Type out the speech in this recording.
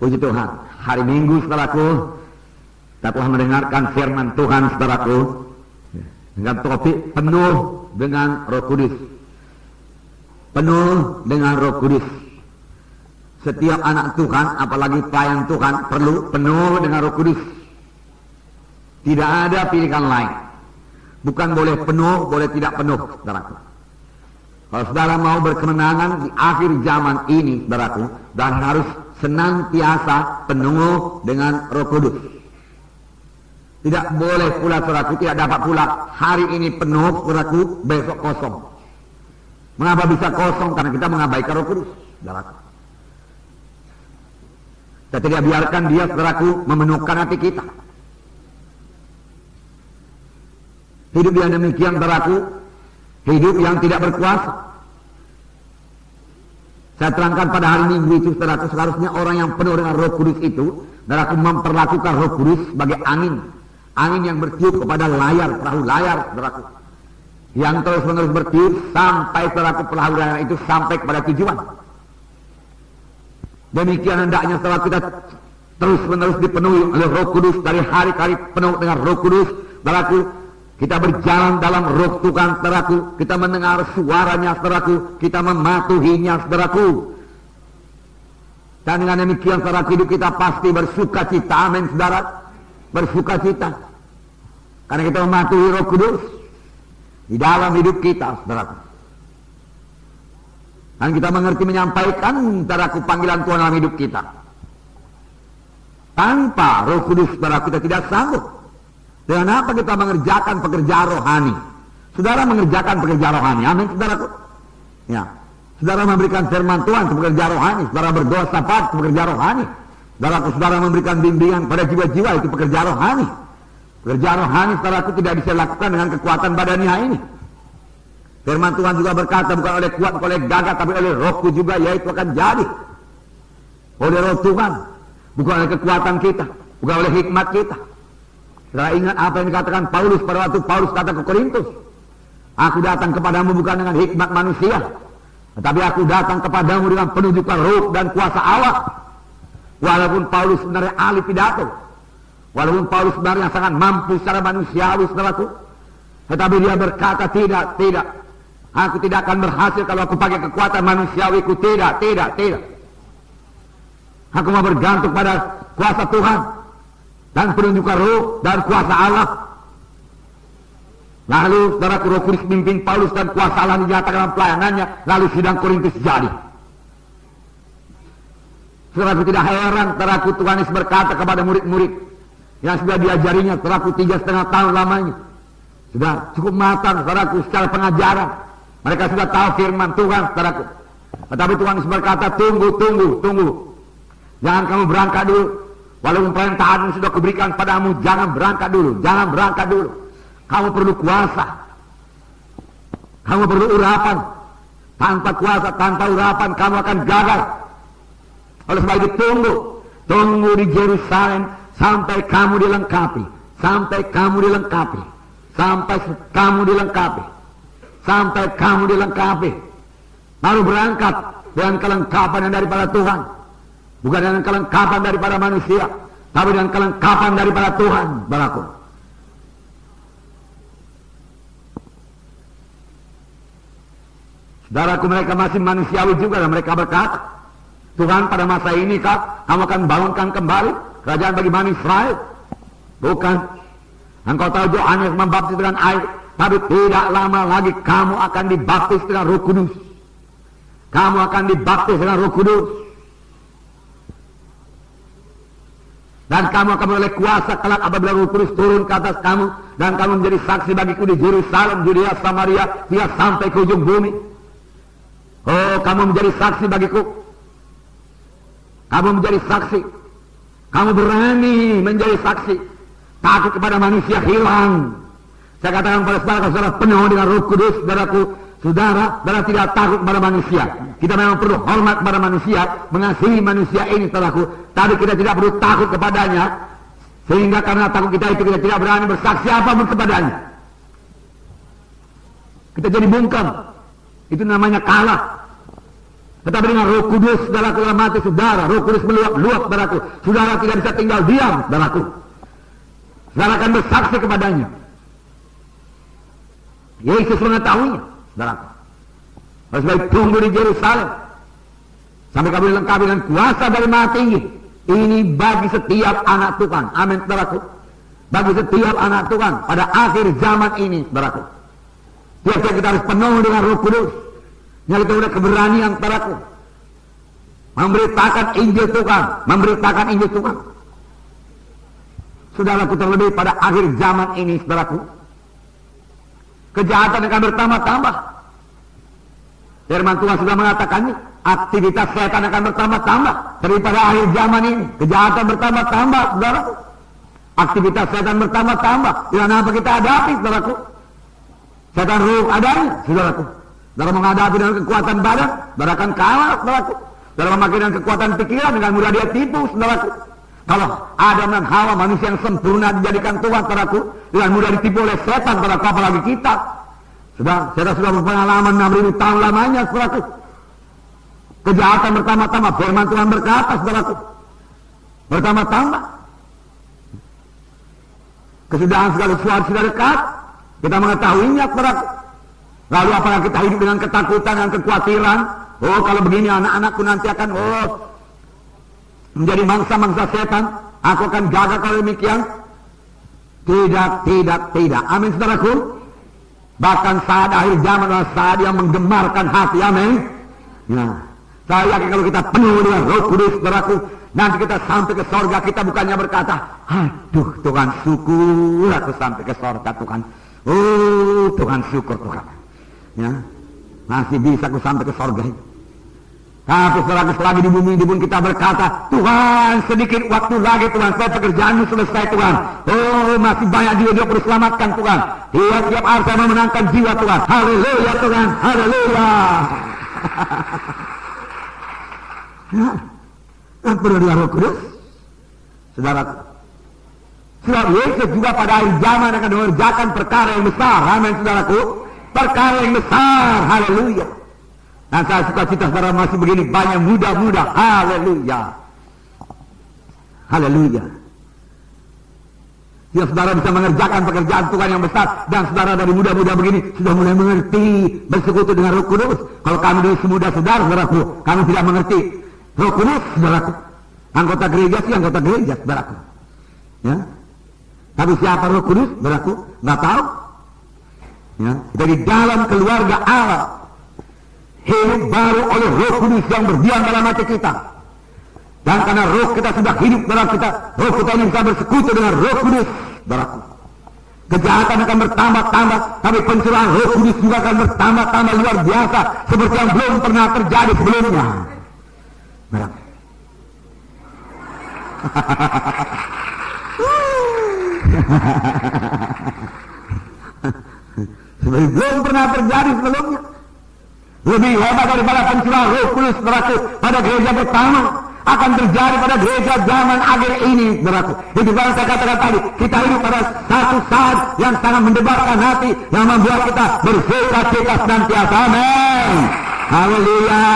Puji Tuhan, hari Minggu saudaraku, kita telah mendengarkan firman Tuhan saudaraku, dengan topik penuh dengan Roh Kudus. Penuh dengan Roh Kudus. Setiap anak Tuhan, apalagi pelayan Tuhan, perlu penuh dengan Roh Kudus. Tidak ada pilihan lain. Bukan boleh penuh, boleh tidak penuh, saudaraku. Kalau saudara mau berkemenangan di akhir zaman ini, saudaraku, dan harus senantiasa penuh dengan Roh Kudus. Tidak boleh pula, saudaraku, tidak dapat pula hari ini penuh, saudaraku, besok kosong. Mengapa bisa kosong? Karena kita mengabaikan Roh Kudus, saudaraku. Kita tidak biarkan dia, saudaraku, memenuhkan hati kita. Hidup yang demikian, saudaraku, hidup yang tidak berkuasa. Saya terangkan pada hari Minggu itu, saudaraku, seharusnya orang yang penuh dengan Roh Kudus itu, saudaraku, memperlakukan Roh Kudus sebagai angin. Angin yang bertiup kepada layar, perahu layar, saudaraku. Yang terus-menerus bertiup sampai, saudaraku, perahu layar itu sampai kepada tujuan. Demikian hendaknya, saudaraku, kita terus-menerus dipenuhi oleh Roh Kudus, dari hari ke hari penuh dengan Roh Kudus, saudaraku. Kita berjalan dalam Roh Tuhan, saudaraku. Kita mendengar suaranya, saudaraku. Kita mematuhinya, saudaraku. Dan dengan demikian, saudaraku, hidup kita pasti bersuka cita. Amin, saudara. Bersuka cita. Karena kita mematuhi Roh Kudus di dalam hidup kita, saudaraku. Dan kita mengerti menyampaikan, saudaraku, panggilan Tuhan dalam hidup kita. Tanpa Roh Kudus, saudaraku, kita tidak sanggup. Dengan apa kita mengerjakan pekerjaan rohani? Saudara mengerjakan pekerjaan rohani. Amin, saudaraku. Ya. Saudara memberikan firman Tuhan untuk pekerjaan rohani. Saudara berdoa syafaat untuk pekerjaan rohani. Saudara memberikan bimbingan pada jiwa-jiwa, itu pekerjaan rohani. Pekerjaan rohani, saudaraku, tidak bisa dilakukan dengan kekuatan badannya ini. Firman Tuhan juga berkata, bukan oleh kuat, bukan oleh gagah, tapi oleh Rohku juga, yaitu akan jadi. Oleh Roh Tuhan. Bukan oleh kekuatan kita, bukan oleh hikmat kita. Saudara ingat apa yang dikatakan Paulus pada waktu Paulus kata ke Korintus, aku datang kepadamu bukan dengan hikmat manusia, tetapi aku datang kepadamu dengan penunjukan Roh dan kuasa Allah. Walaupun Paulus sebenarnya ahli pidato, walaupun Paulus sebenarnya sangat mampu secara manusiawi, saudaraku, tetapi dia berkata, tidak, aku tidak akan berhasil kalau aku pakai kekuatan manusiawiku, tidak. Aku mau bergantung pada kuasa Tuhan dan penunjukan Roh dan kuasa Allah. Lalu saudaraku, Roh Kudus pimpin Paulus dan kuasa Allah dinyatakan dalam pelayanannya. Lalu sidang Korintus jadi. Saudaraku, tidak heran, saudaraku, Tuhan Yesus berkata kepada murid-murid yang sudah diajarinya, saudaraku, 3,5 tahun lamanya. Sudah cukup matang, saudaraku, secara pengajaran. Mereka sudah tahu firman Tuhan, saudaraku. Tetapi Tuhan Yesus berkata, tunggu. Jangan kamu berangkat dulu. Walaupun perintahanmu sudah kuberikan padamu, jangan berangkat dulu. Kamu perlu kuasa. Kamu perlu urapan. Tanpa kuasa, tanpa urapan, kamu akan gagal. Oleh sebab itu tunggu di Yerusalem sampai kamu dilengkapi. Sampai kamu dilengkapi. Baru berangkat dengan kelengkapan yang daripada Tuhan. Bukan dengan kelengkapan daripada manusia, tapi dengan kelengkapan daripada Tuhan, saudaraku. Saudaraku, mereka masih manusiawi juga, dan mereka berkata, Tuhan, pada masa ini kamu akan bangunkan kembali kerajaan bagi Bani Israel. Bukan. Engkau tahu Yohanes membaptis dengan air, tapi tidak lama lagi kamu akan dibaptis dengan Roh Kudus. Dan kamu akan beroleh kuasa kelak apabila Roh Kudus turun ke atas kamu, dan kamu menjadi saksi bagiku di Yerusalem, Yudea, Samaria, hingga sampai ke ujung bumi. Oh, kamu menjadi saksi bagiku. Kamu menjadi saksi. Kamu berani menjadi saksi. Takut kepada manusia hilang. Saya katakan pada saudara penuh dengan Roh Kudus, saudaraku. Saudara tidak takut kepada manusia. Kita memang perlu hormat kepada manusia, mengasihi manusia ini, saudaraku. Tapi kita tidak perlu takut kepadanya, sehingga karena takut kita itu kita tidak berani bersaksi apapun kepadanya. Kita jadi bungkam. Itu namanya kalah. Tetapi dengan Roh Kudus, saudaraku, dalam hati saudara, Roh Kudus meluap-luap, saudaraku. Saudara tidak bisa tinggal diam, saudaraku. Saudara akan bersaksi kepadanya. Yesus mengetahuinya, saudaraku. Harus baik tunggu di Yerusalem sampai kamu dilengkapi dengan kuasa dari Maha Tinggi. Ini bagi setiap anak Tuhan. Amin, saudaraku. Bagi setiap anak Tuhan pada akhir zaman ini, saudaraku. Tiap-tiap kita harus penuh dengan Roh Kudus. Yang itu udah keberanian, saudaraku. Memberitakan Injil Tuhan, memberitakan Injil Tuhan. Saudaraku, terlebih pada akhir zaman ini, saudaraku, kejahatan akan bertambah-tambah. Firman Tuhan sudah mengatakannya, aktivitas setan akan bertambah-tambah. Daripada akhir zaman ini, kejahatan bertambah-tambah, saudaraku. Aktivitas setan bertambah-tambah. Dengan apa kita hadapi, saudaraku? Setan ruh adanya, saudaraku. Saudara menghadapi dengan kekuatan badan, saudara akan kalah, saudaraku. Saudara memakai dengan kekuatan pikiran, dengan mudah dia tipu, saudaraku. Kalau Adam dan Hawa, manusia yang sempurna dijadikan Tuhan, saudaraku, dengan mudah ditipu oleh setan, saudaraku, apalagi kita. Saudara sudah berpengalaman 6.000 tahun lamanya, saudaraku. Kejahatan bertambah-tambah. Firman Tuhan berkata, saudaraku, bertambah-tambah. Kesudahan segala sesuatu sudah dekat. Kita mengetahuinya, saudaraku. Lalu apakah kita hidup dengan ketakutan dan kekhawatiran? Oh, kalau begini anak-anakku nanti akan menjadi mangsa-mangsa setan. Aku akan jaga kalau demikian. Tidak. Amin, saudaraku. Bahkan saat akhir zaman adalah saat yang menggemarkan hati. Amin. Nah, saya yakin kalau kita penuh dengan Roh Kudus, saudaraku, nanti kita sampai ke sorga, kita bukannya berkata, aduh Tuhan, syukur aku sampai ke sorga, Tuhan. Oh Tuhan, syukur Tuhan. Ya, masih bisa aku sampai ke sorga. Tapi saudaraku, selagi di bumi ini pun kita berkata, Tuhan, sedikit waktu lagi Tuhan, saya pekerjaanmu selesai Tuhan. Oh, masih banyak jiwa-jiwa perlu selamatkan Tuhan. Tiap-tiap hari saya memenangkan jiwa Tuhan. Haleluya Tuhan, haleluya. Perlu dengan Roh Kudus, saudaraku. Sebab Yesus juga pada akhir zaman akan mengerjakan perkara yang besar. Amin, saudaraku. Perkara yang besar, haleluya. Dan saya suka cita saudara masih begini banyak muda-muda, haleluya. Haleluya. Ya, saudara bisa mengerjakan pekerjaan Tuhan yang besar. Dan saudara dari muda-muda begini sudah mulai mengerti bersekutu dengan Roh Kudus. Kalau kami dulu semuda saudaraku, kami tidak mengerti Roh Kudus, saudaraku. Anggota gereja sih anggota gereja, saudaraku. Ya. Tapi siapa Roh Kudus, saudaraku? Nggak tahu. Ya. Dari dalam keluarga Allah, hidup baru oleh Roh Kudus yang berdiam dalam hati kita. Dan karena roh kita sudah hidup dalam kita, roh kita ini bisa bersekutu dengan Roh Kudus, saudaraku. Kejahatan akan bertambah-tambah, tapi pencurahan Roh Kudus juga akan bertambah-tambah luar biasa, seperti yang belum pernah terjadi sebelumnya. Seperti belum pernah terjadi sebelumnya. Lebih hebat daripada pencurahan Roh Kudus, saudaraku, pada gereja pertama akan terjadi pada gereja zaman akhir ini, saudaraku. Itu yang saya katakan tadi, kita hidup pada satu saat yang sangat mendebarkan hati, yang membuat kita bersuka-cita senantiasa. Amin. Haleluya.